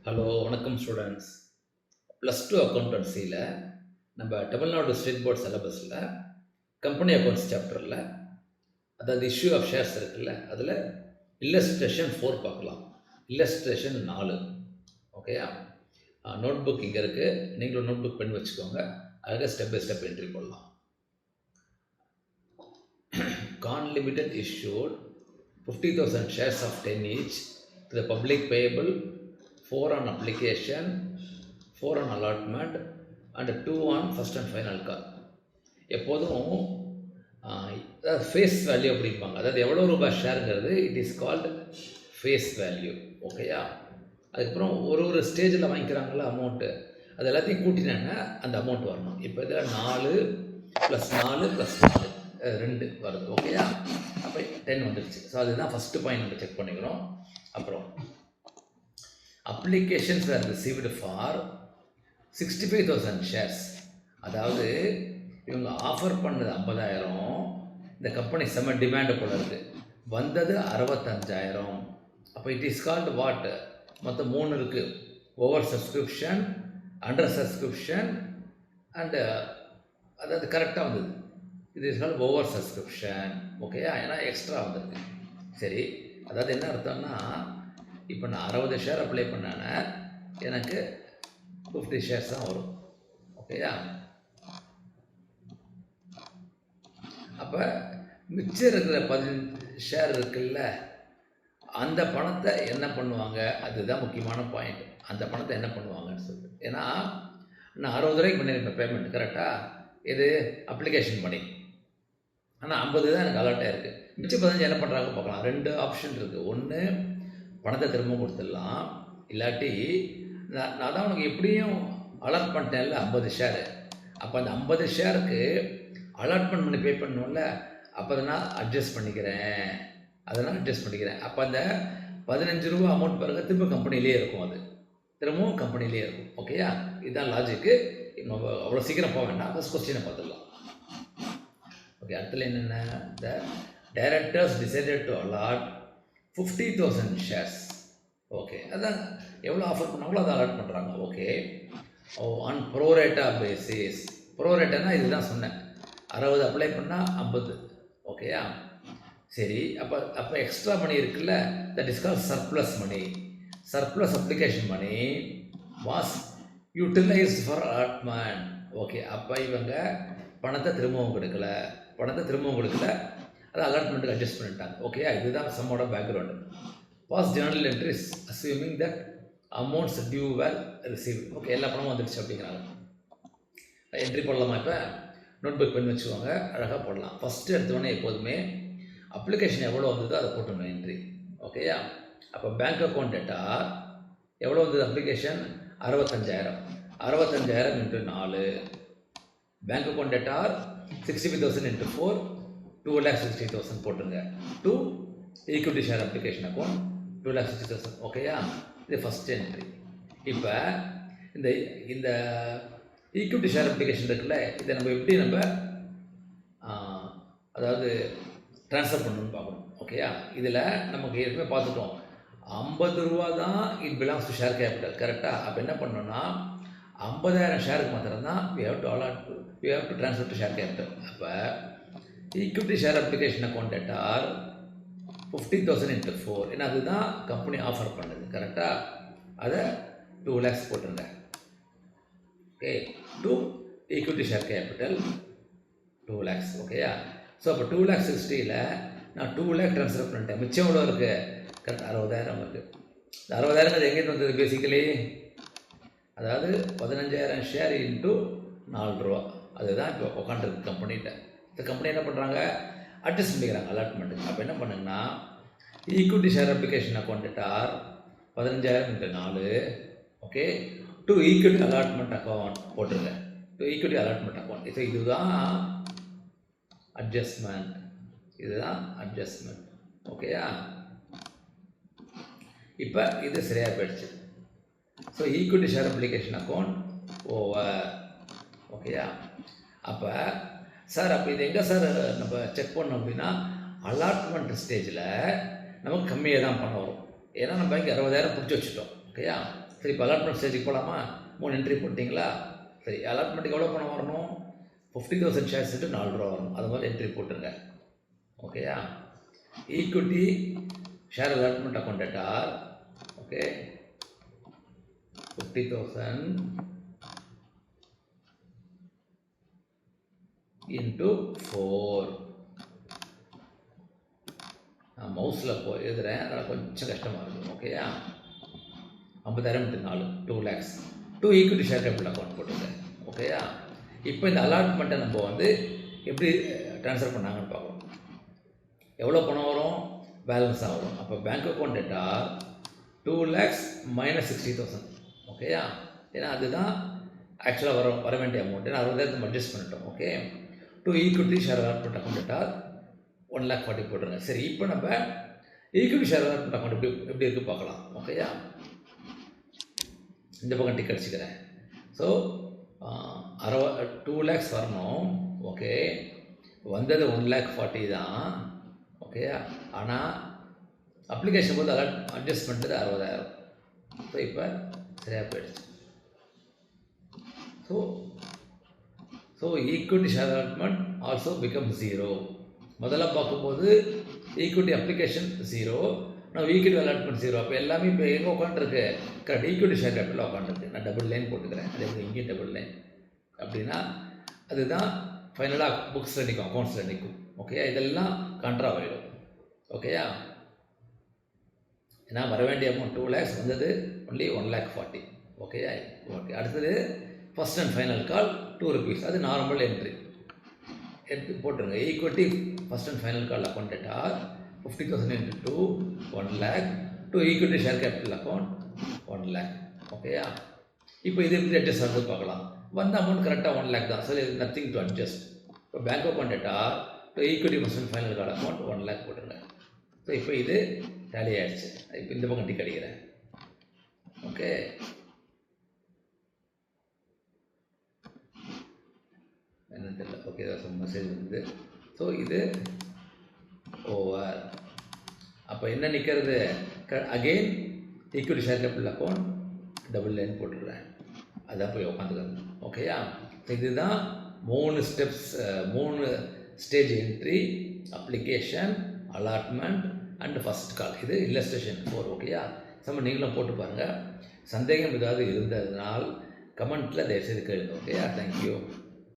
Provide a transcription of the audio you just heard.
Hello வணக்கம் students. +2 அக்கௌண்டன்சியில் நம்ம Tamil Nadu state board சிலபஸில் கம்பெனி அக்கௌண்ட்ஸ் சாப்டரில் அதாவது இஷ்யூ ஆஃப் ஷேர்ஸ் இருக்குல்ல, அதில் இல்லஸ்ட்ரேஷன் 4 பார்க்கலாம். இல்லஸ்ட்ரேஷன் 4. ஓகேயா? நோட் புக் இங்கே இருக்குது, நீங்களும் நோட் புக் பண்ணி வச்சுக்கோங்க. அழகாக ஸ்டெப் பை ஸ்டெப் என்ட்ரி போடலாம். Con Limited issued 50,000 shares of 10 each to the public payable 4 on application, 4 on allotment and 2 on first and final call. எப்போதும் ஃபேஸ் வேல்யூ அப்படிம்பாங்க. அதாவது எவ்வளோ ரூபாய் ஷேருங்கிறது it is called face value. ஓகேயா? அதுக்கப்புறம் ஒரு ஸ்டேஜில் வாங்கிக்கிறாங்களா அமௌண்ட்டு, அது எல்லாத்தையும் கூட்டினாங்கன்னா அந்த அமௌண்ட் வரணும். இப்போ இதில் 4 + 4 + 4 2 வருது. ஓகேயா? அப்போ 10 வந்துடுச்சு. ஸோ அதுதான் ஃபஸ்ட்டு பாயிண்ட் நம்ம செக் பண்ணிக்கிறோம். அப்புறம் applications R received for 65,000 shares. அதாவது இவங்க ஆஃபர் பண்ணது 50,000, இந்த கம்பெனி செம்ம டிமாண்டு போல இருக்குது, வந்தது 65,000. அப்போ இட் இஸ் கால்டு வாட்? மொத்தம் 3 இருக்குது. Over subscription, under subscription and அதாவது கரெக்டாக வந்தது. இது இஸ் கால்டு ஓவர் சப்ஸ்கிரிப்ஷன். ஓகேயா? ஏன்னா எக்ஸ்ட்ரா வந்திருக்கு. சரி, அதாவது என்ன அர்த்தம்னா, இப்போ நான் 60 ஷேர் அப்ளை பண்ணேன்னா எனக்கு 50 ஷேர்ஸ் தான் வரும். ஓகேயா? அப்போ மிச்சம் இருக்கிற 15 ஷேர் இருக்குல்ல, அந்த பணத்தை என்ன பண்ணுவாங்க, அதுதான் முக்கியமான பாயிண்ட். அந்த பணத்தை என்ன பண்ணுவாங்கன்னு சொல்லிட்டு, ஏன்னா நான் 60 ரூபாய்க்கு பண்ணியிருப்பேன் பேமெண்ட், கரெக்டாக? இது அப்ளிகேஷன் பண்ணி, ஆனால் 50 தான் எனக்கு அலர்ட் ஆகிருக்கு. மிச்சம் 15 என்ன பண்ணுறாங்க பார்க்கலாம். 2 ஆப்ஷன் இருக்குது. ஒன்று, பணத்தை திரும்ப கொடுத்துடலாம். இல்லாட்டி நான் தான் உனக்கு எப்படியும் அலாட் பண்ணிட்டேன்ல 50 ஷேரு, அப்போ அந்த 50 ஷேருக்கு அலாட்மெண்ட் பண்ணி பே பண்ணணும்ல, அப்போ அதை நான் அட்ஜஸ்ட் பண்ணிக்கிறேன். அப்போ அந்த 15 ரூபா அமௌண்ட் பாருங்கள், திரும்ப கம்பெனிலே இருக்கும். அது திரும்பவும் கம்பெனிலே இருக்கும். ஓகேயா? இதுதான் லாஜிக்கு. நம்ம அவ்வளோ சீக்கிரம் போக வேண்டாம். ஃபஸ்ட் கொஸ்டினை பார்த்துடலாம். ஓகே, அடுத்தது என்னென்ன? The directors decided to allot 50,000 shares. Okay, அதான் எவ்வளோ ஆஃபர் பண்ணாங்களோ அதை அலாட் பண்ணுறாங்க. Okay, on pro rata basis. ப்ரோரேட்டானா இதுதான் சொன்னேன், 60 அப்ளை பண்ணால் 50. ஓகேயா? சரி, அப்போ எக்ஸ்ட்ரா மணி இருக்குல்ல, that is call surplus money. Surplus application money was utilised for allotment. Okay, அப்போ இவங்க பணத்தை திரும்பவும் கொடுக்கல, அதை அலாட்மெண்ட்டுக்கு அட்ஜஸ்ட் பண்ணிட்டாங்க. ஓகே, இதுதான் சம்மோட background. Pass journal entries assuming that amounts due were receive. Okay, எல்லா பணமும் வந்துடுச்சு அப்படிங்கிறாங்க. என்ட்ரி போடலாமா? இப்போ நோட் புக் பண்ணி வச்சுக்கோங்க, அழகாக போடலாம். ஃபஸ்ட்டு எடுத்தோடனே எப்போதுமே அப்ளிகேஷன் எவ்வளோ வந்ததோ அதை போட்டணும் என்ட்ரி. ஓகேயா? அப்போ பேங்க் அக்கௌண்ட் டேட்டா எவ்வளோ வந்தது? அப்ளிகேஷன் 65,000. 65,000 × 4. பேங்க் அக்கௌண்ட் டேட்டா 65,000 × 4, 2,60,000 போட்டுருங்க. 2 ஈக்விட்டி ஷேர் அப்ளிகேஷன் அக்கௌண்ட் 2,60,000. ஓகேயா? இது ஃபஸ்ட் என்ட்ரி. இப்போ இந்த ஈக்விட்டி ஷேர் அப்ளிகேஷன் இருக்குல்ல, இதை நம்ம எப்படி அதாவது ட்ரான்ஸ்ஃபர் பண்ணணும்னு பார்க்கணும். ஓகேயா? இதில் நமக்கு ஏற்கனவே பார்த்துட்டோம், 50 ரூபா தான் it belongs to share capital, கரெக்டாக? அப்போ என்ன பண்ணணும்னா 50,000 ஷேருக்கு மாத்திரம்தான் we have to transfer to share capital. அப்போ ஈக்விட்டி ஷேர் அப்ளிகேஷன் அக்கௌண்ட் டேட்டார் 50,000 × 4, ஏன்னா அதுதான் கம்பெனி ஆஃபர் பண்ணுது, கரெக்டாக? அதை 2 lakhs போட்டுருங்க. Okay, 2 equity share capital 2 lakhs. ஓகேயா? ஸோ அப்போ 2,60,000ல் நான் 2 lakh ட்ரான்ஸ்ஃபர் பண்ணிட்டேன். மிச்சம் எவ்வளோ இருக்குது? கரெக்டாக 60,000 இருக்குது. இந்த 60,000 எங்கேருந்து வந்தது? பேசிக்கலி அதாவது 15,000 ஷேர் × 4 ரூபா, அதுதான் இப்போ உட்காந்துருக்கு கம்பெனிகிட்ட. இந்த கம்பெனி என்ன பண்ணுறாங்க? அட்ஜஸ்ட் பண்ணிக்கிறாங்க அலாட்மெண்ட்டுக்கு. அப்போ என்ன பண்ணுங்கன்னா, equity share application account டேட்டார் 15,000 × 4. Okay, 2 equity allotment account போட்டுருங்க. 2 ஈக்விட்டி அலாட்மெண்ட் அக்கௌண்ட். ஸோ இதுதான் அட்ஜஸ்ட்மெண்ட். ஓகேயா? இப்போ இது சரியாக போயிடுச்சு. So equity share application account over. ஓகேயா? அப்போ சார், அப்போ இது எங்கே சார் நம்ம செக் பண்ணோம் அப்படின்னா, அலாட்மெண்ட் ஸ்டேஜில் நமக்கு கம்மியாக தான் பணம் வரும். ஏன்னா நம்ம இங்கே 60,000 பிடிச்சி வச்சுட்டோம். ஓகேயா? சரி, இப்போ அலாட்மெண்ட் ஸ்டேஜுக்கு போகலாமா? 3 என்ட்ரி போட்டிங்களா? சரி, அலாட்மெண்ட்டுக்கு எவ்வளோ பணம் வரணும்? 50,000 ஷேர்ஸ் ₹4 வரணும். அது மாதிரி என்ட்ரி போட்டுருங்க. ஓகேயா? Equity share allotment account எட்டார். Okay, 50,000 into 4. நான் மவுஸில் எழுதுகிறேன், அதனால் கொஞ்சம் கஷ்டமாக இருக்கும். ஓகேயா? 50,000 into 4 2 lakhs. 2 equity share capital account போட்டுருங்க. ஓகேயா? இப்போ இந்த அலாட்மெண்ட்டை நம்ம வந்து எப்படி ட்ரான்ஸ்ஃபர் பண்ணாங்கன்னு பார்க்குறோம். எவ்வளோ பணம் வரும்? பேலன்ஸாக வரும். அப்போ bank account data 2 lakhs minus 60,000. ஓகேயா? ஏன்னா அதுதான் ஆக்சுவலாக வர வேண்டிய அமௌண்ட். ஏன்னா 60,000 அட்ஜஸ்ட் பண்ணிட்டோம். Okay, 2 equity share allotment account data 1,40,000 போட்டுருங்க. சரி, இப்போ நம்ம ஈக்விட்டி ஷேர் அலாட்மெண்ட் அக்கௌண்ட் எப்படி இருக்குது பார்க்கலாம். ஓகேயா? இந்த பக்கம் டிக் அடிச்சுக்கிறேன். ஸோ 2 lakhs வரணும். ஓகே, வந்தது 1,40,000 தான். ஓகேயா? ஆனால் அப்ளிகேஷன் போது அட்ஜஸ்ட் பண்ணிட்டு 60,000. ஸோ இப்போ சரியாக போயிடுச்சு. So equity share allotment also become 0. முதல்ல பார்க்கும்போது ஈக்விட்டி அப்ளிகேஷன் 0, நான் ஈக்விட்டி அலாட்மெண்ட் 0. அப்போ எல்லாமே இப்போ எங்கே உட்காந்துருக்கு? கரெக்ட், ஈக்விட்டி ஷேர் கேபிட்டலில் உட்காந்துருக்கு. நான் டபுள் லைன் போட்டுக்கிறேன். அதே மாதிரி இங்கேயும் டபுள் லைன். அப்படின்னா அதுதான் ஃபைனலாக புக்ஸில் நிற்கும், அக்கௌண்ட்ஸில் நிற்கும். ஓகேயா? இதெல்லாம் கான்ட்ரா ஆகிடும். ஓகேயா? ஏன்னா வர வேண்டிய அமௌண்ட் 2 lakhs வந்தது ஒன்லி 1,40,000. ஓகேயா? ஓகே, அடுத்தது first and final call 2 rupees. அது நார்மல் என்ட்ரி எடுத்து போட்டுருங்க. Equity first and final call account data 50,000 into 2 1 lakh. 2 equity share capital account 1 lakh. ஓகேயா? இப்போ இது எப்படி அட்ஜஸ்ட் ஆகுது பார்க்கலாம். வந்த அமௌண்ட் கரெக்டாக 1 lakh தான். ஸோ இது நத்திங் டு அட்ஜஸ்ட். இப்போ bank account data 2 equity first and final call account 1 lakh போட்டுருங்க. ஸோ இப்போ இது டேலி ஆகிடுச்சு. இப்போ இந்த பக்கம் டிக் அடிக்கிறேன். ஓகே, என்னன்னு தெரியல. ஓகே, ஏதாவது மெசேஜ் வந்து. ஸோ இது ஓவர். அப்போ என்ன நிற்கிறது? Again equity share capital account double line போட்டுடுறேன். அதான் போய் உட்காந்துக்கிறது. ஓகேயா? இதுதான் 3 steps, 3 stage entry, application, allotment and first call. இது இல்லஸ்ட்ரேஷன் 4. ஓகேயா? சம்ம நீங்களும் போட்டு பாருங்கள். சந்தேகம் ஏதாவது இருந்ததுனால் கமெண்ட்டில் தயவுசெய்து கேளுங்க. ஓகேயா? தேங்க்யூ.